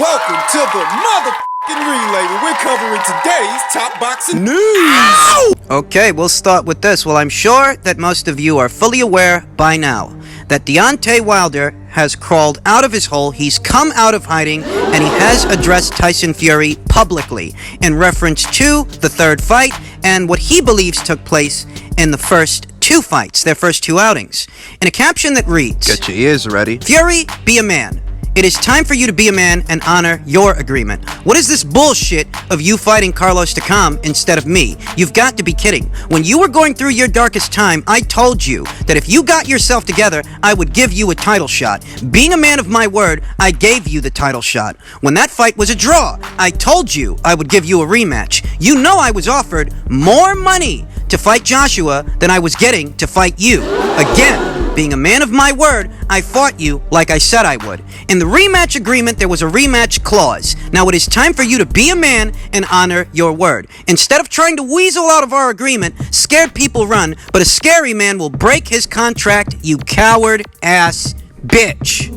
Welcome to the motherfucking relay where we're covering today's top boxing news. Ow! Okay, we'll start with this. Well, I'm sure that most of you are fully aware by now that Deontay Wilder has crawled out of his hole, he's come out of hiding, and he has addressed Tyson Fury publicly in reference to the third fight and what he believes took place in the first two fights, their first two outings. In a caption that reads, "Get your ears ready. Fury, be a man. It is time for you to be a man and honor your agreement. What is this bullshit of you fighting Carlos Takam instead of me? You've got to be kidding. When you were going through your darkest time, I told you that if you got yourself together, I would give you a title shot. Being a man of my word, I gave you the title shot. When that fight was a draw, I told you I would give you a rematch. You know I was offered more money to fight Joshua than I was getting to fight you. Again, being a man of my word, I fought you like I said I would. In the rematch agreement, there was a rematch clause. Now it is time for you to be a man and honor your word. Instead of trying to weasel out of our agreement, scared people run, but a scary man will break his contract, you coward-ass bitch.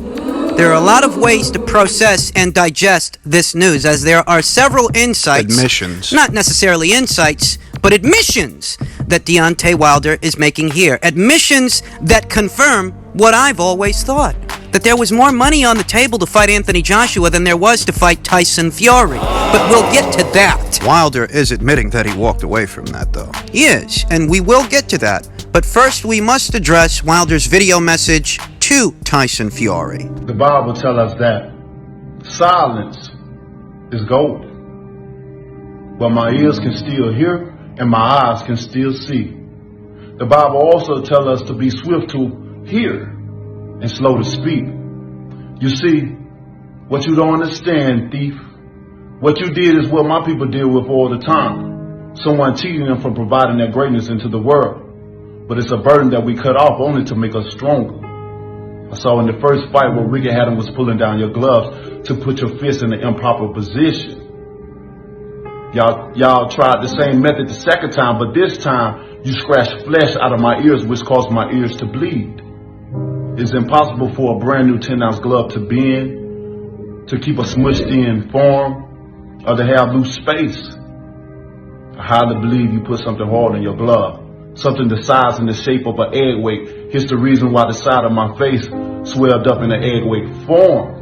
There are a lot of ways to process and digest this news, as there are several insights. Admissions. Not necessarily insights, but admissions that Deontay Wilder is making here. Admissions that confirm what I've always thought. That there was more money on the table to fight Anthony Joshua than there was to fight Tyson Fury. But we'll get to that. Wilder is admitting that he walked away from that, though. He is, and we will get to that. But first, we must address Wilder's video message to Tyson Fury. The Bible tells us that silence is gold. But my ears can still hear and my eyes can still see. The Bible also tells us to be swift to hear and slow to speak. You see, what you don't understand, thief, what you did is what my people deal with all the time. Someone cheating them from providing their greatness into the world. But it's a burden that we cut off only to make us stronger. I saw in the first fight where Ricky Hatton was pulling down your gloves to put your fist in the improper position. Y'all tried the same method the second time, but this time you scratched flesh out of my ears, which caused my ears to bleed. It's impossible for a brand new 10-ounce glove to bend, to keep a smushed in form, or to have loose space. I highly believe you put something hard in your glove. Something the size and the shape of an egg weight. Here's the reason why the side of my face swelled up in an egg weight form.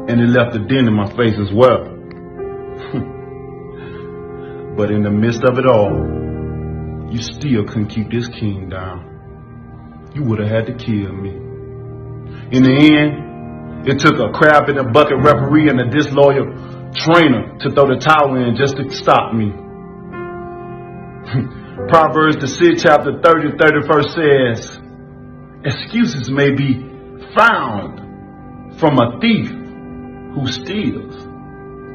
And it left a dent in my face as well. But in the midst of it all, you still couldn't keep this king down. You would have had to kill me. In the end, it took a crab in a bucket referee and a disloyal trainer to throw the towel in just to stop me. Proverbs, the 6th chapter 30, 31st says, excuses may be found from a thief who steals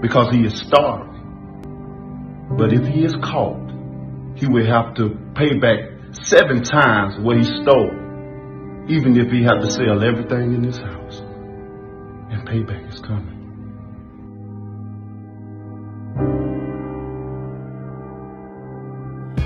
because he is starving. But if he is caught, he will have to pay back 7 times what he stole, even if he had to sell everything in his house. And payback is coming.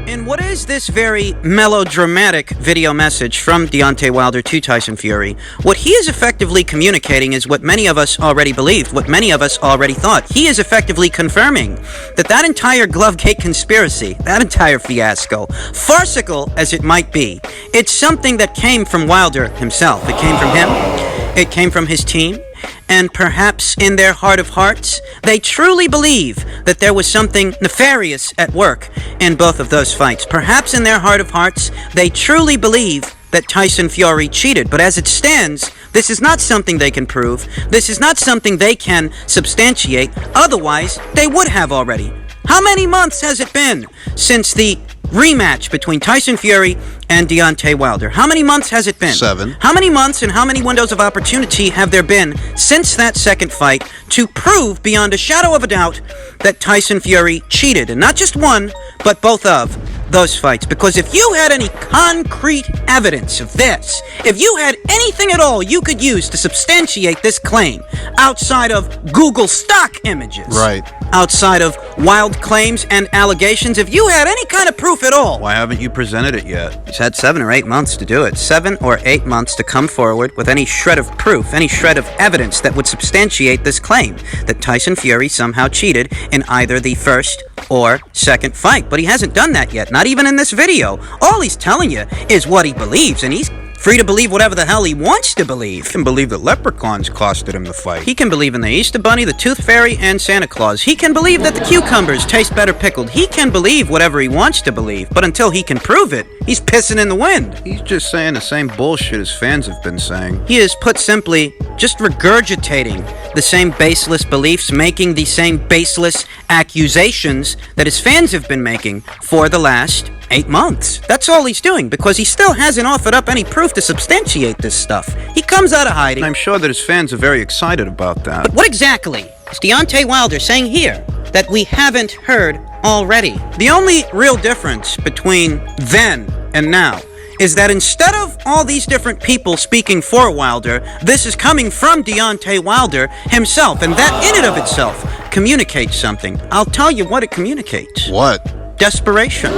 And what is this very melodramatic video message from Deontay Wilder to Tyson Fury? What he is effectively communicating is what many of us already believed, what many of us already thought. He is effectively confirming that that entire Glovegate conspiracy, that entire fiasco, farcical as it might be, it's something that came from Wilder himself. It came from him. It came from his team. And perhaps in their heart of hearts, they truly believe that there was something nefarious at work in both of those fights. Perhaps in their heart of hearts, they truly believe that Tyson Fury cheated. But as it stands, this is not something they can prove. This is not something they can substantiate. Otherwise, they would have already. How many months has it been since the rematch between Tyson Fury and Deontay Wilder? How many months has it been? 7. How many months and how many windows of opportunity have there been since that second fight to prove beyond a shadow of a doubt that Tyson Fury cheated? And not just one, but both of those fights. Because if you had any concrete evidence of this, if you had anything at all you could use to substantiate this claim outside of Google stock images, Right. outside of wild claims and allegations. If you had any kind of proof at all, Why haven't you presented it yet? he's had 7 or 8 months to do it. 7 or 8 months to come forward with any shred of proof, any shred of evidence that would substantiate this claim that Tyson Fury somehow cheated in either the first or second fight. But he hasn't done that yet, not even in this video. All he's telling you is what he believes, and he's free to believe whatever the hell he wants to believe. He can believe that leprechauns costed him the fight. He can believe in the Easter Bunny, the Tooth Fairy, and Santa Claus. He can believe that the cucumbers taste better pickled. He can believe whatever he wants to believe, but until he can prove it, he's pissing in the wind. He's just saying the same bullshit his fans have been saying. He is, put simply, just regurgitating the same baseless beliefs, making the same baseless accusations that his fans have been making for the last 8 months. That's all he's doing, because he still hasn't offered up any proof to substantiate this stuff. He comes out of hiding. And I'm sure that his fans are very excited about that. But what exactly is Deontay Wilder saying here that we haven't heard already? The only real difference between then and now is that instead of all these different people speaking for Wilder, this is coming from Deontay Wilder himself, and that in and of itself communicates something. I'll tell you what it communicates. What? Desperation.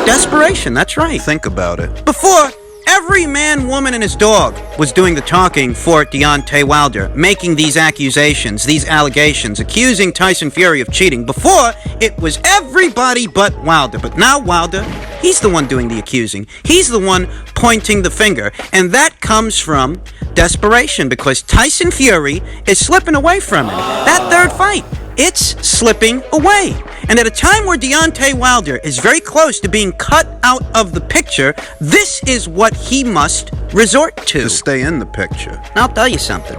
Desperation, that's right. Think about it. Before, every man, woman, and his dog was doing the talking for Deontay Wilder, making these accusations, these allegations, accusing Tyson Fury of cheating. Before, it was everybody but Wilder. But now Wilder, he's the one doing the accusing. He's the one pointing the finger. And that comes from desperation, because Tyson Fury is slipping away from him. That third fight, it's slipping away. And at a time where Deontay Wilder is very close to being cut out of the picture, this is what he must resort to. To stay in the picture. And I'll tell you something.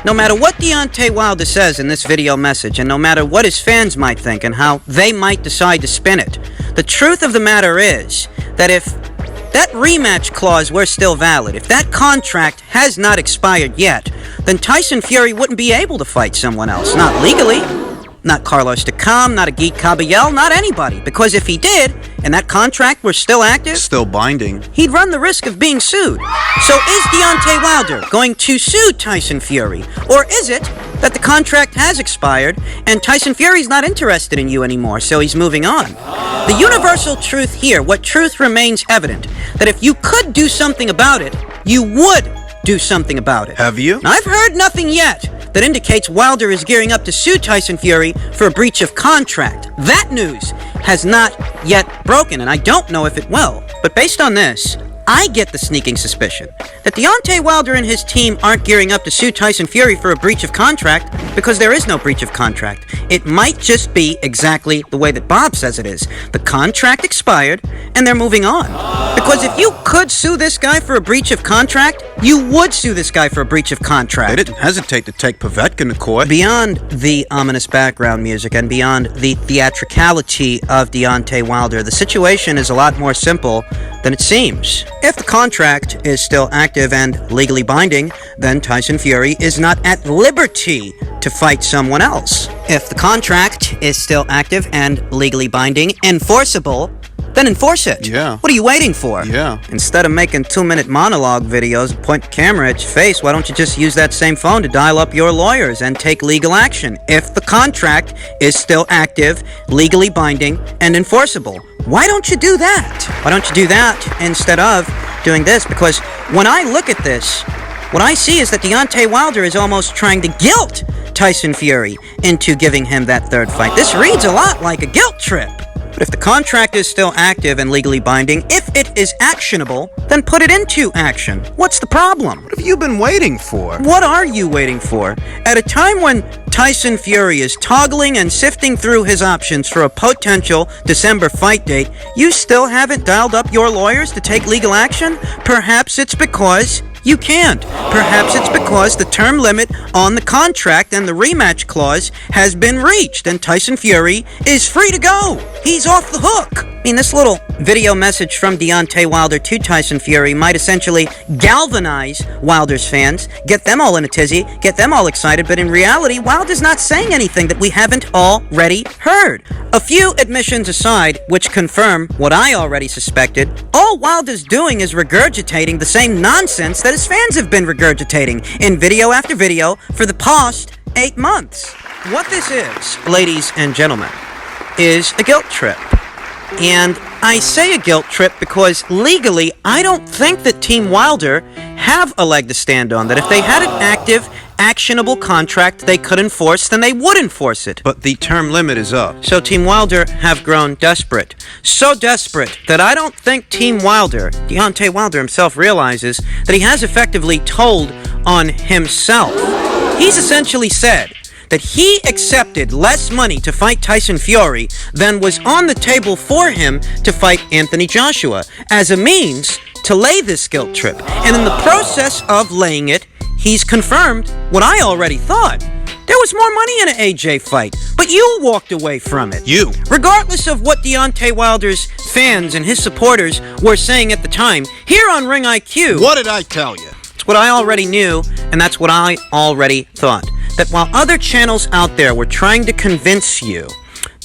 No matter what Deontay Wilder says in this video message, and no matter what his fans might think and how they might decide to spin it, the truth of the matter is that if that rematch clause were still valid, if that contract has not expired yet, then Tyson Fury wouldn't be able to fight someone else. Not legally. Not Carlos Takam, not Agit Kabayel, not anybody. Because if he did, and that contract were still active, Still binding. he'd run the risk of being sued. So is Deontay Wilder going to sue Tyson Fury? Or is it that the contract has expired and Tyson Fury's not interested in you anymore, so he's moving on? The universal truth here, what truth remains evident, that if you could do something about it, you would do something about it. Have you? Now, I've heard nothing yet that indicates Wilder is gearing up to sue Tyson Fury for a breach of contract. That news has not yet broken, and I don't know if it will. But based on this, I get the sneaking suspicion that Deontay Wilder and his team aren't gearing up to sue Tyson Fury for a breach of contract because there is no breach of contract. It might just be exactly the way that Bob says it is. The contract expired, and they're moving on. Because if you could sue this guy for a breach of contract, you would sue this guy for a breach of contract. They didn't hesitate to take Povetkin to court. Beyond the ominous background music and beyond the theatricality of Deontay Wilder, the situation is a lot more simple than it seems. If the contract is still active and legally binding, then Tyson Fury is not at liberty to fight someone else. If the contract is still active and legally binding, enforceable, then enforce it. Yeah. What are you waiting for? Yeah. Instead of making 2-minute monologue videos and point the camera at your face, why don't you just use that same phone to dial up your lawyers and take legal action? If the contract is still active, legally binding, and enforceable, why don't you do that? Why don't you do that instead of doing this? Because when I look at this, what I see is that Deontay Wilder is almost trying to guilt Tyson Fury into giving him that third fight. This reads a lot like a guilt trip. But if the contract is still active and legally binding, if it is actionable, then put it into action. What's the problem? What have you been waiting for? What are you waiting for? At a time when Tyson Fury is toggling and sifting through his options for a potential December fight date, you still haven't dialed up your lawyers to take legal action? Perhaps it's because you can't. Perhaps it's because the term limit on the contract and the rematch clause has been reached and Tyson Fury is free to go. He's off the hook. I mean, this little video message from Deontay Wilder to Tyson Fury might essentially galvanize Wilder's fans, get them all in a tizzy, get them all excited, but in reality, Wilder's not saying anything that we haven't already heard. A few admissions aside, which confirm what I already suspected, all Wilder's doing is regurgitating the same nonsense that his fans have been regurgitating in video after video for the past 8 months. What this is, ladies and gentlemen, is a guilt trip. And I say a guilt trip because legally, I don't think that Team Wilder have a leg to stand on. That if they had an active, actionable contract they could enforce, then they would enforce it. But the term limit is up. So Team Wilder have grown desperate. So desperate that I don't think Team Wilder, Deontay Wilder himself, realizes that he has effectively told on himself. He's essentially said that he accepted less money to fight Tyson Fury than was on the table for him to fight Anthony Joshua as a means to lay this guilt trip. And in the process of laying it, he's confirmed what I already thought. There was more money in an AJ fight, but you walked away from it. You. Regardless of what Deontay Wilder's fans and his supporters were saying at the time, here on Ring IQ... What did I tell you? It's what I already knew, and that's what I already thought. That while other channels out there were trying to convince you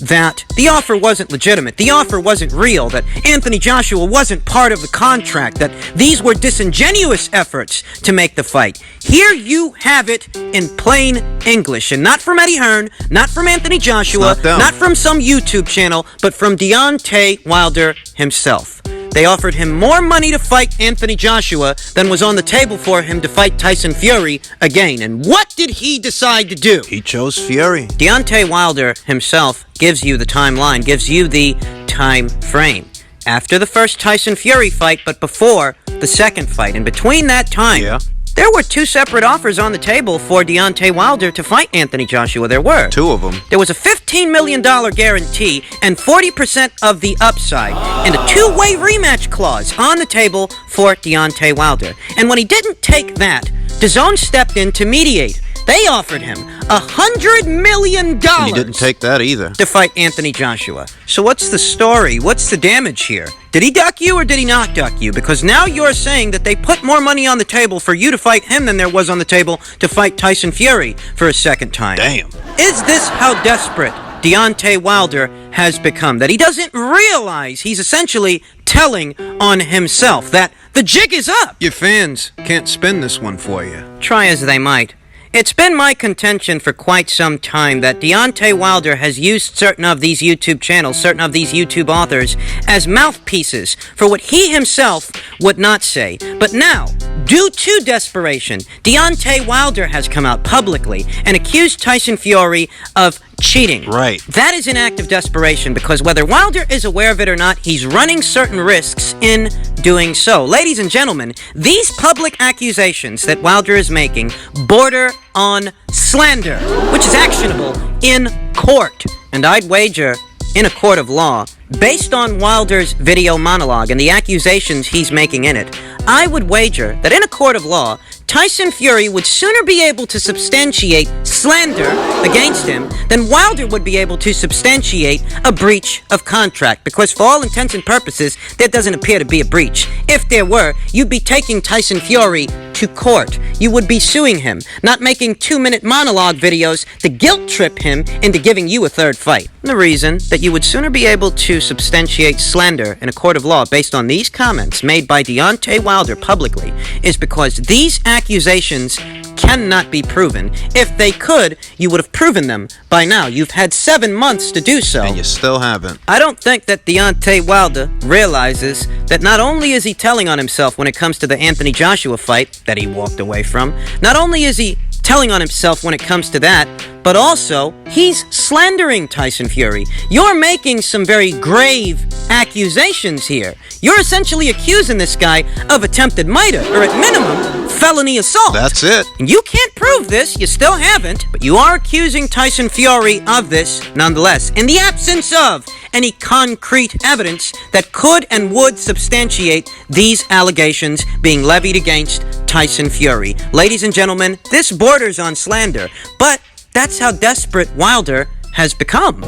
that the offer wasn't legitimate, the offer wasn't real, that Anthony Joshua wasn't part of the contract, that these were disingenuous efforts to make the fight. Here you have it in plain English, and not from Eddie Hearn, not from Anthony Joshua, not from some YouTube channel, but from Deontay Wilder himself. They offered him more money to fight Anthony Joshua than was on the table for him to fight Tyson Fury again. And what did he decide to do? He chose Fury. Deontay Wilder himself gives you the timeline, gives you the time frame. After the first Tyson Fury fight, but before the second fight. And between that time, there were two separate offers on the table for Deontay Wilder to fight Anthony Joshua. There were. Two of them. There was a $15 million guarantee and 40% of the upside and a two-way rematch clause on the table for Deontay Wilder. And when he didn't take that, DAZN stepped in to mediate. They offered him $100 million. And he didn't take that either. To fight Anthony Joshua. So what's the story? What's the damage here? Did he duck you or did he not duck you? Because now you're saying that they put more money on the table for you to fight him than there was on the table to fight Tyson Fury for a second time. Damn. Is this how desperate Deontay Wilder has become? That he doesn't realize he's essentially telling on himself that the jig is up? Your fans can't spin this one for you. Try as they might. It's been my contention for quite some time that Deontay Wilder has used certain of these YouTube channels, certain of these YouTube authors, as mouthpieces for what he himself would not say. But now, due to desperation, Deontay Wilder has come out publicly and accused Tyson Fury of cheating. Right. That is an act of desperation because whether Wilder is aware of it or not, he's running certain risks in doing so. Ladies and gentlemen, these public accusations that Wilder is making border on slander, which is actionable in court. And I'd wager in a court of law, based on Wilder's video monologue and the accusations he's making in it, I would wager that in a court of law, Tyson Fury would sooner be able to substantiate slander against him than Wilder would be able to substantiate a breach of contract. Because for all intents and purposes, there doesn't appear to be a breach. If there were, you'd be taking Tyson Fury to court. You would be suing him, not making 2-minute monologue videos to guilt trip him into giving you a third fight. And the reason that you would sooner be able to substantiate slander in a court of law based on these comments made by Deontay Wilder publicly is because these accusations cannot be proven. If they could, you would have proven them by now. You've had 7 months to do so. And you still haven't. I don't think that Deontay Wilder realizes that not only is he telling on himself when it comes to the Anthony Joshua fight that he walked away from, not only is he telling on himself when it comes to that, but also he's slandering Tyson Fury. You're making some very grave accusations here. You're essentially accusing this guy of attempted murder, or at minimum, felony assault. That's it. And you can't prove this, you still haven't, but you are accusing Tyson Fury of this nonetheless, in the absence of any concrete evidence that could and would substantiate these allegations being levied against Tyson Fury. Ladies and gentlemen, this borders on slander, but that's how desperate Wilder has become.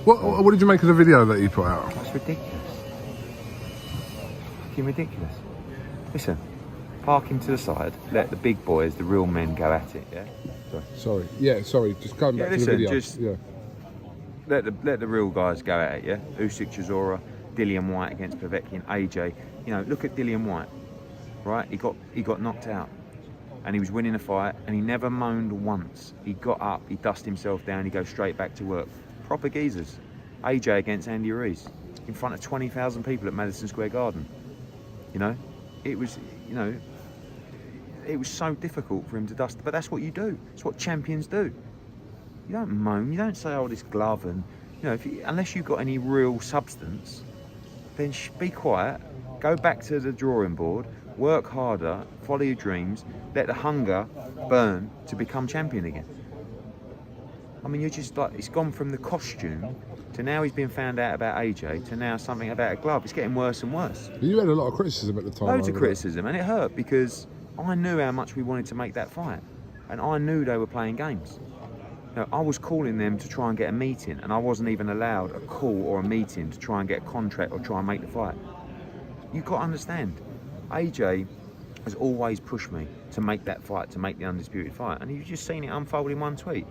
What did you make of the video that you put out? That's ridiculous. Fucking ridiculous. Listen, park him to the side, let the big boys, the real men, go at it, yeah? Sorry, just going back to the video. Let the real guys go at it, yeah? Usyk, Chisora, Dillian White against Povetkin, AJ. You know, look at Dillian White, right? He got knocked out. and he was winning a fight, and he never moaned once. He got up, he dusted himself down, he goes straight back to work. Proper geezers. AJ against Andy Ruiz in front of 20,000 people at Madison Square Garden. You know, it was, you know, it was so difficult for him to dust, but that's what you do. It's what champions do. You don't moan, you don't say, oh, this glove, and, you know, unless you've got any real substance, then be quiet, go back to the drawing board, work harder, follow your dreams, let the hunger burn to become champion again. I mean, you're just like, it's gone from the costume to now he's been found out about AJ to now something about a glove. It's getting worse and worse. You had a lot of criticism at the time. Loads of criticism, and it hurt because I knew how much we wanted to make that fight, and I knew they were playing games. You know, I was calling them to try and get a meeting, and I wasn't even allowed a call or a meeting to try and get a contract or try and make the fight. You've got to understand, AJ has always pushed me to make that fight, to make the undisputed fight, and you've just seen it unfold in one tweet.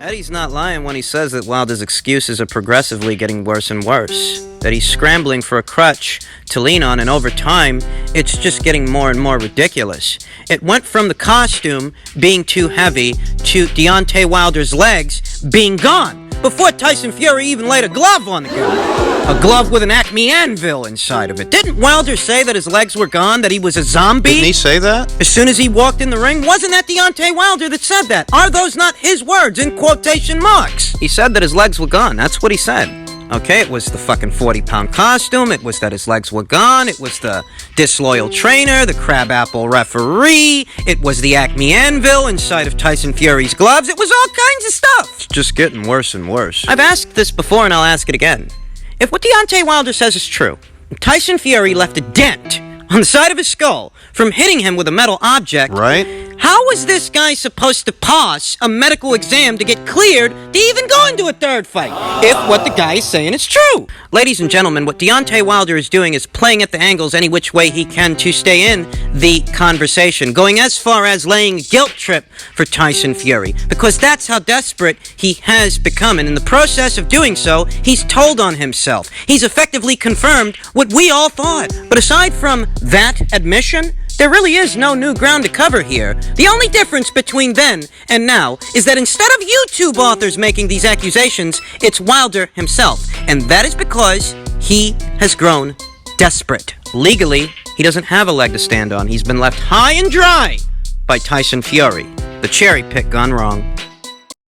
Eddie's not lying when he says that Wilder's excuses are progressively getting worse and worse, that he's scrambling for a crutch to lean on, and over time, it's just getting more and more ridiculous. It went from the costume being too heavy to Deontay Wilder's legs being gone, before Tyson Fury even laid a glove on the guy. A glove with an Acme anvil inside of it. Didn't Wilder say that his legs were gone, that he was a zombie? Didn't he say that? As soon as he walked in the ring? Wasn't that Deontay Wilder that said that? Are those not his words in quotation marks? He said that his legs were gone. That's what he said. Okay, it was the fucking 40-pound costume. It was that his legs were gone. It was the disloyal trainer, the crabapple referee. It was the Acme anvil inside of Tyson Fury's gloves. It was all kinds of stuff. It's just getting worse and worse. I've asked this before, and I'll ask it again. If what Deontay Wilder says is true, Tyson Fury left a dent on the side of his skull from hitting him with a metal object, right? How was this guy supposed to pass a medical exam to get cleared to even go into a third fight, if what the guy is saying is true? Ladies and gentlemen, what Deontay Wilder is doing is playing at the angles any which way he can to stay in the conversation, going as far as laying a guilt trip for Tyson Fury, because that's how desperate he has become, and in the process of doing so, he's told on himself. He's effectively confirmed what we all thought. But aside from that admission, there really is no new ground to cover here. The only difference between then and now is that instead of YouTube authors making these accusations, it's Wilder himself. And that is because he has grown desperate. Legally, he doesn't have a leg to stand on. He's been left high and dry by Tyson Fury. The cherry pick gone wrong.